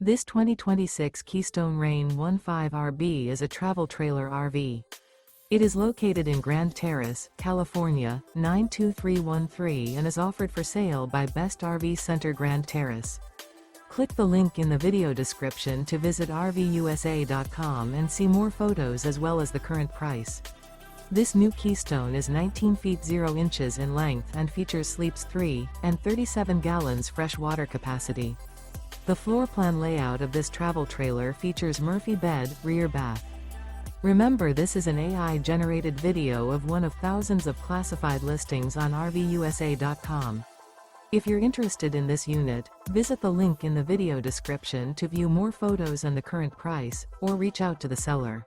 This 2026 Keystone Reign 15RB is a travel trailer RV. It is located in Grand Terrace, California, 92313 and is offered for sale by Best RV Center Grand Terrace. Click the link in the video description to visit RVUSA.com and see more photos as well as the current price. This new Keystone is 19 feet 0 inches in length and features sleeps 3 and 37 gallons fresh water capacity. The floor plan layout of this travel trailer features Murphy bed, rear bath. Remember, this is an AI-generated video of one of thousands of classified listings on RVUSA.com. If you're interested in this unit, visit the link in the video description to view more photos and the current price, or reach out to the seller.